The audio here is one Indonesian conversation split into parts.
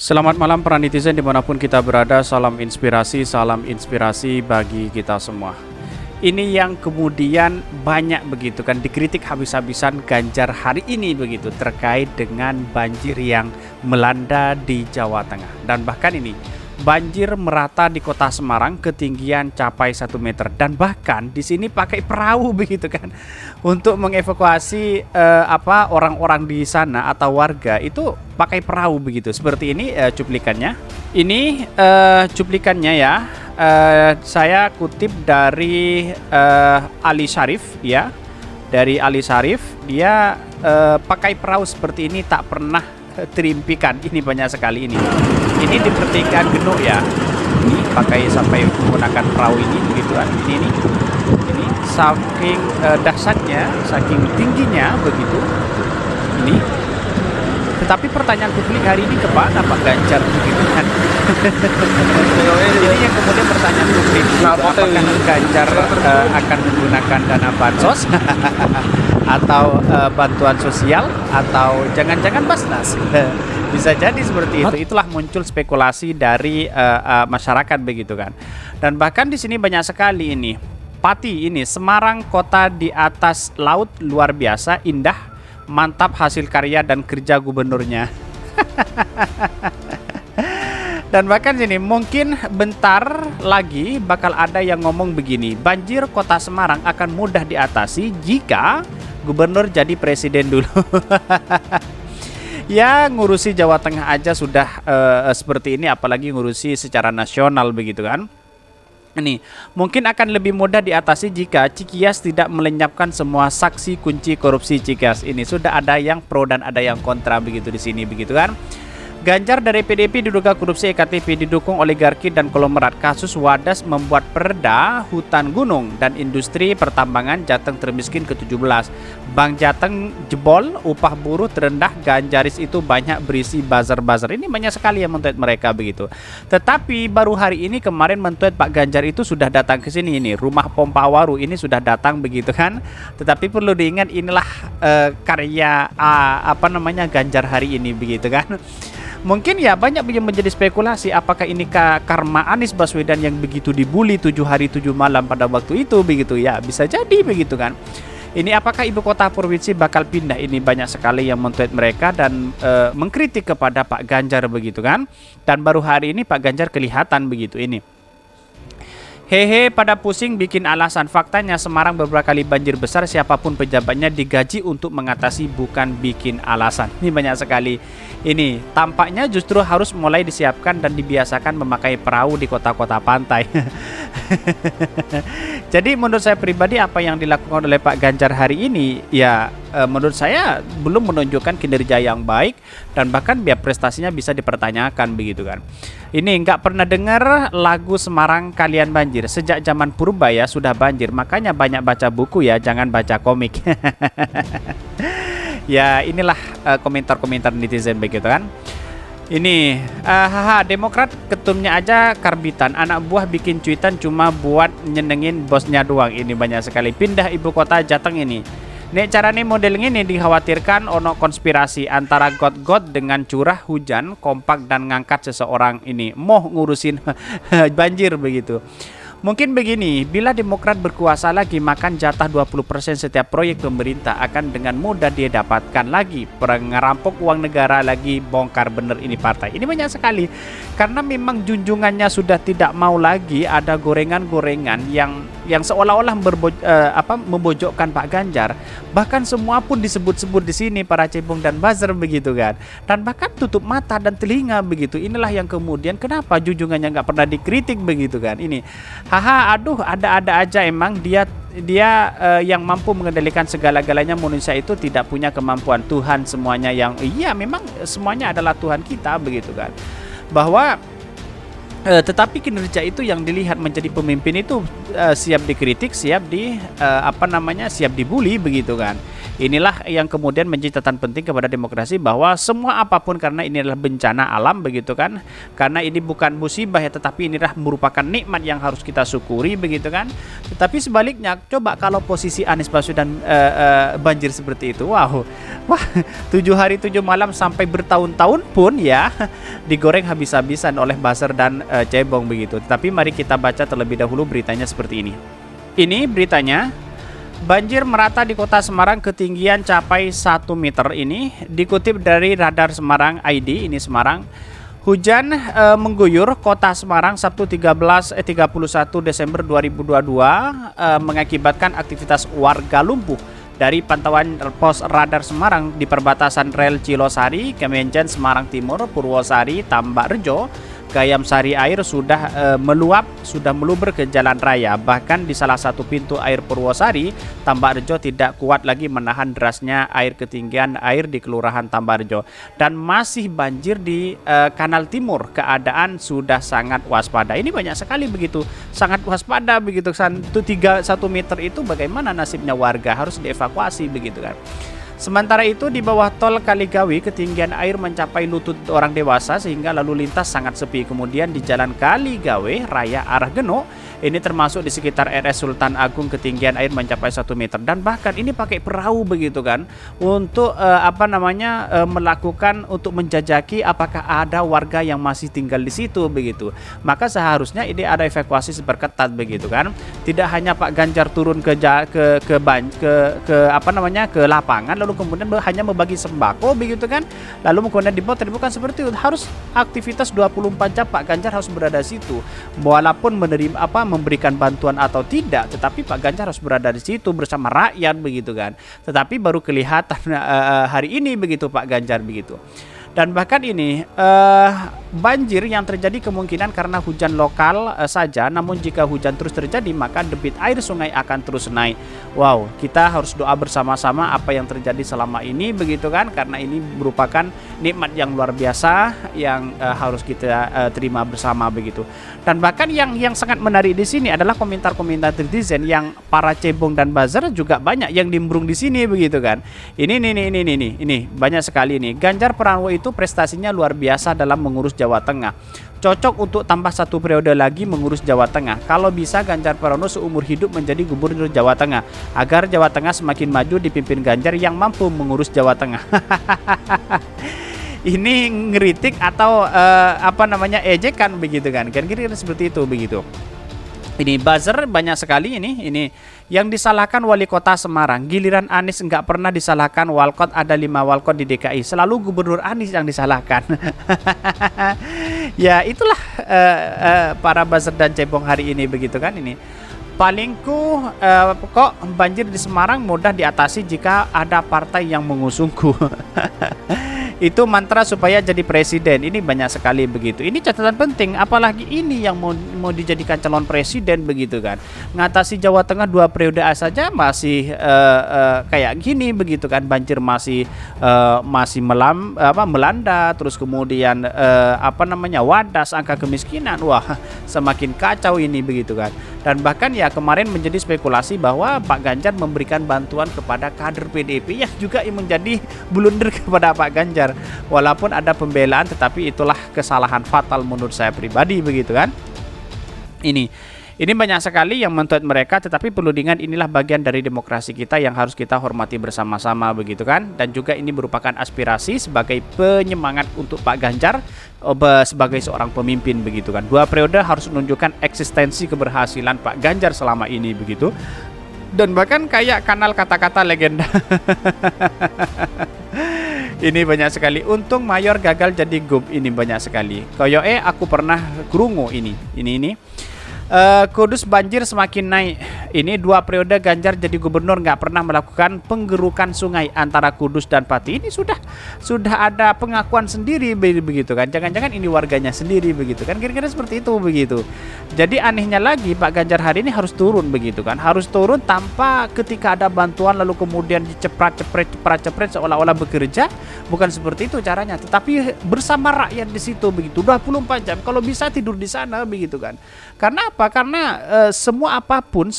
Selamat malam para netizen dimanapun kita berada, salam inspirasi bagi kita semua. Ini yang kemudian banyak begitu kan dikritik habis-habisan Ganjar hari ini begitu terkait dengan banjir yang melanda di Jawa Tengah. Dan bahkan ini banjir merata di kota Semarang, ketinggian capai 1 meter, dan bahkan di sini pakai perahu begitu kan untuk mengevakuasi orang-orang di sana atau warga itu pakai perahu begitu. Seperti ini cuplikannya. Ini cuplikannya ya. Saya kutip dari Ali Syarif ya. Dari Ali Syarif, dia pakai perahu seperti ini tak pernah terimpikan. Ini banyak sekali ini. Ini di pertigaan Genuk ya. Ini pakai sampai menggunakan perahu ini begitu kan. Ini saking dahsyatnya, saking tingginya begitu. Ini. Tetapi pertanyaan publik hari ini kepada Pak Ganjar begitu kan. Ini yang kemudian pertanyaan publik, apakah Ganjar akan menggunakan dana bansos atau bantuan sosial atau jangan-jangan Basnas. Bisa jadi seperti itu. Itulah muncul spekulasi dari masyarakat begitu kan. Dan bahkan di sini banyak sekali ini. Pati ini Semarang, kota di atas laut, luar biasa indah, mantap hasil karya dan kerja gubernurnya. Dan bahkan sini mungkin bentar lagi bakal ada yang ngomong begini, banjir kota Semarang akan mudah diatasi jika gubernur jadi presiden dulu. Ya ngurusi Jawa Tengah aja sudah seperti ini, apalagi ngurusi secara nasional begitu kan. Ini mungkin akan lebih mudah diatasi jika Cikias tidak melenyapkan semua saksi kunci korupsi Cikias. Ini sudah ada yang pro dan ada yang kontra begitu di sini begitu kan. Ganjar dari PDIP diduga korupsi EKTP, didukung oligarki dan konglomerat. Kasus Wadas membuat perda hutan gunung dan industri pertambangan, Jateng termiskin ke-17. Bank Jateng jebol, upah buruh terendah, Ganjaris itu banyak berisi buzzer-buzzer. Ini banyak sekali yang men-tweet mereka begitu. Tetapi baru hari ini kemarin men-tweet Pak Ganjar itu sudah datang ke sini, ini rumah pompa waru ini sudah datang begitu kan. Tetapi perlu diingat inilah karya Ganjar hari ini begitu kan. Mungkin ya banyak yang menjadi spekulasi, apakah ini karma Anies Baswedan yang begitu dibully 7 hari 7 malam pada waktu itu begitu ya, bisa jadi begitu kan. Ini apakah ibu kota provinsi bakal pindah, ini banyak sekali yang men-tweet mereka dan mengkritik kepada Pak Ganjar begitu kan. Dan baru hari ini Pak Ganjar kelihatan begitu ini. Hehe, pada pusing bikin alasan. Faktanya Semarang beberapa kali banjir besar, siapapun pejabatnya digaji untuk mengatasi, bukan bikin alasan. Ini banyak sekali. Ini tampaknya justru harus mulai disiapkan dan dibiasakan memakai perahu di kota-kota pantai. Jadi menurut saya pribadi apa yang dilakukan oleh Pak Ganjar hari ini ya menurut saya belum menunjukkan kinerja yang baik, dan bahkan biar prestasinya bisa dipertanyakan begitu kan. Ini nggak pernah dengar lagu Semarang Kalian Banjir, sejak zaman purba ya sudah banjir, makanya banyak baca buku ya, jangan baca komik. Ya inilah komentar-komentar netizen begitu kan. Ini Demokrat ketumnya aja karbitan, anak buah bikin cuitan cuma buat nyenengin bosnya doang. Ini banyak sekali. Pindah ibu kota Jateng ini. Nek carane modeling ini dikhawatirkan ono konspirasi antara god-god dengan curah hujan kompak dan ngangkat seseorang ini mau ngurusin banjir begitu. Mungkin begini, bila Demokrat berkuasa lagi, makan jatah 20% setiap proyek pemerintah akan dengan mudah dia dapatkan lagi. Ngerampok uang negara lagi, bongkar bener ini partai. Ini banyak sekali. Karena memang junjungannya sudah tidak mau lagi ada gorengan-gorengan yang seolah-olah membojokkan Pak Ganjar. Bahkan semua pun disebut-sebut di sini para cebong dan buzzer begitu kan. Dan bahkan tutup mata dan telinga begitu. Inilah yang kemudian kenapa junjungannya nggak pernah dikritik begitu kan. Ini aduh ada-ada aja emang dia yang mampu mengendalikan segala-galanya. Manusia itu tidak punya kemampuan, Tuhan semuanya yang iya memang semuanya adalah Tuhan kita begitu kan. Bahwa Tetapi kinerja itu yang dilihat menjadi pemimpin itu siap dikritik, siap siap dibully begitu kan. Inilah yang kemudian menjadi catatan penting kepada demokrasi, bahwa semua apapun, karena ini adalah bencana alam begitu kan. Karena ini bukan musibah ya, tetapi inilah merupakan nikmat yang harus kita syukuri begitu kan. Tetapi sebaliknya, coba kalau posisi Anies Baswedan banjir seperti itu, wah 7 hari 7 malam sampai bertahun-tahun pun ya digoreng habis-habisan oleh buzzer dan cebong begitu. Tapi mari kita baca terlebih dahulu beritanya seperti ini. Ini beritanya, banjir merata di kota Semarang, ketinggian capai 1 meter. Ini dikutip dari Radar Semarang ID, ini Semarang. Hujan mengguyur kota Semarang Sabtu 31 Desember 2022 mengakibatkan aktivitas warga lumpuh. Dari pantauan pos radar Semarang di perbatasan rel Cilosari, Kemenjen Semarang Timur, Purwosari, Tambak Rejo, Gayam Sari air sudah meluber ke jalan raya. Bahkan di salah satu pintu air Purwosari, Tambak Rejo tidak kuat lagi menahan derasnya air, ketinggian air di Kelurahan Tambak Rejo. Dan masih banjir di Kanal Timur. Keadaan sudah sangat waspada. Ini banyak sekali begitu, sangat waspada begitu. 1 meter itu bagaimana nasibnya warga, harus dievakuasi begitu kan. Sementara itu di bawah tol Kaligawi, ketinggian air mencapai lutut orang dewasa sehingga lalu lintas sangat sepi. Kemudian di jalan Kaligawe Raya arah Geno, ini termasuk di sekitar RS Sultan Agung, ketinggian air mencapai 1 meter. Dan bahkan ini pakai perahu begitu kan, untuk melakukan, untuk menjajaki apakah ada warga yang masih tinggal di situ begitu. Maka seharusnya ini ada evakuasi seperketat begitu kan. Tidak hanya Pak Ganjar turun ke lapangan lalu kemudian hanya membagi sembako begitu kan, lalu kemudian dipotret, bukan seperti itu. Harus aktivitas 24 jam Pak Ganjar harus berada di situ, walaupun memberikan bantuan atau tidak, tetapi Pak Ganjar harus berada di situ bersama rakyat begitu kan. Tetapi baru kelihatan hari ini begitu Pak Ganjar begitu. Dan bahkan ini banjir yang terjadi kemungkinan karena hujan lokal saja, namun jika hujan terus terjadi maka debit air sungai akan terus naik. Wow, kita harus doa bersama-sama apa yang terjadi selama ini begitu kan, karena ini merupakan nikmat yang luar biasa yang harus kita terima bersama begitu. Dan bahkan yang sangat menarik di sini adalah komentar-komentar netizen yang para cebong dan buzzer juga banyak yang nimbrung di sini begitu kan. Ini banyak sekali ini. Ganjar Pranowo itu prestasinya luar biasa dalam mengurus Jawa Tengah. Cocok untuk tambah 1 periode lagi mengurus Jawa Tengah. Kalau bisa Ganjar Pranowo seumur hidup menjadi gubernur Jawa Tengah, agar Jawa Tengah semakin maju dipimpin Ganjar yang mampu mengurus Jawa Tengah. Ini ngeritik atau ejekan begitu kan. Kira-kira seperti itu begitu. Ini buzzer banyak sekali ini yang disalahkan wali kota Semarang. Giliran Anies nggak pernah disalahkan walkot, ada 5 walkot di DKI. Selalu gubernur Anies yang disalahkan. Ya itulah para buzzer dan cebong hari ini begitu kan ini. Palingku kok banjir di Semarang mudah diatasi jika ada partai yang mengusungku. Itu mantra supaya jadi presiden. Ini banyak sekali begitu. Ini catatan penting, apalagi ini yang mau dijadikan calon presiden begitu kan. Ngatasi Jawa Tengah 2 periode saja masih kayak gini begitu kan. Banjir masih melanda, terus kemudian wadas, angka kemiskinan. Wah, semakin kacau ini begitu kan. Dan bahkan ya kemarin menjadi spekulasi bahwa Pak Ganjar memberikan bantuan kepada kader PDIP yang juga menjadi blunder kepada Pak Ganjar. Walaupun ada pembelaan, tetapi itulah kesalahan fatal menurut saya pribadi begitu kan. Ini banyak sekali yang menuntut mereka, tetapi perlu diingat inilah bagian dari demokrasi kita yang harus kita hormati bersama-sama begitu kan. Dan juga ini merupakan aspirasi sebagai penyemangat untuk Pak Ganjar sebagai seorang pemimpin begitu kan. 2 periode harus menunjukkan eksistensi keberhasilan Pak Ganjar selama ini begitu. Dan bahkan kayak kanal kata-kata legenda. Ini banyak sekali. Untung mayor gagal jadi gub. Ini banyak sekali. Koyoke aku pernah krungu ini. Kudus banjir semakin naik. Ini 2 periode Ganjar jadi gubernur nggak pernah melakukan penggerukan sungai antara Kudus dan Pati. Ini sudah ada pengakuan sendiri begitu kan. Jangan-jangan ini warganya sendiri begitu kan. Kira-kira seperti itu begitu. Jadi anehnya lagi Pak Ganjar hari ini harus turun begitu kan. Harus turun tanpa ketika ada bantuan lalu kemudian cepret seolah-olah bekerja. Bukan seperti itu caranya, tetapi bersama rakyat di situ begitu 24 jam. Kalau bisa tidur di sana begitu kan. Karena apa? Karena semua apapun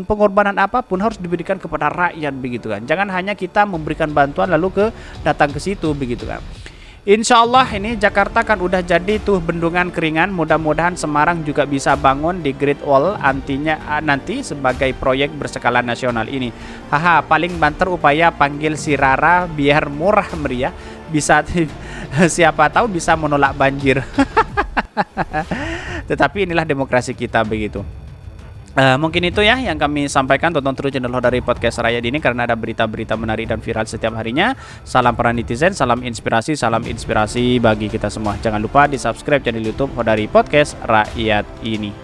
pengorbanan apapun harus diberikan kepada rakyat begitu kan. Jangan hanya kita memberikan bantuan lalu datang ke situ begitu kan. Insya Allah ini Jakarta kan udah jadi tuh bendungan keringan. Mudah-mudahan Semarang juga bisa bangun di Great Wall nanti sebagai proyek berskala nasional ini. Paling banter upaya panggil si Rara biar murah meriah. Bisa siapa tahu bisa menolak banjir. Tetapi inilah demokrasi kita begitu. Mungkin itu ya yang kami sampaikan. Tonton terus channel Hodari Podcast Rakyat ini karena ada berita-berita menarik dan viral setiap harinya. Salam para netizen, salam inspirasi bagi kita semua. Jangan lupa di subscribe channel YouTube Hodari Podcast Rakyat ini.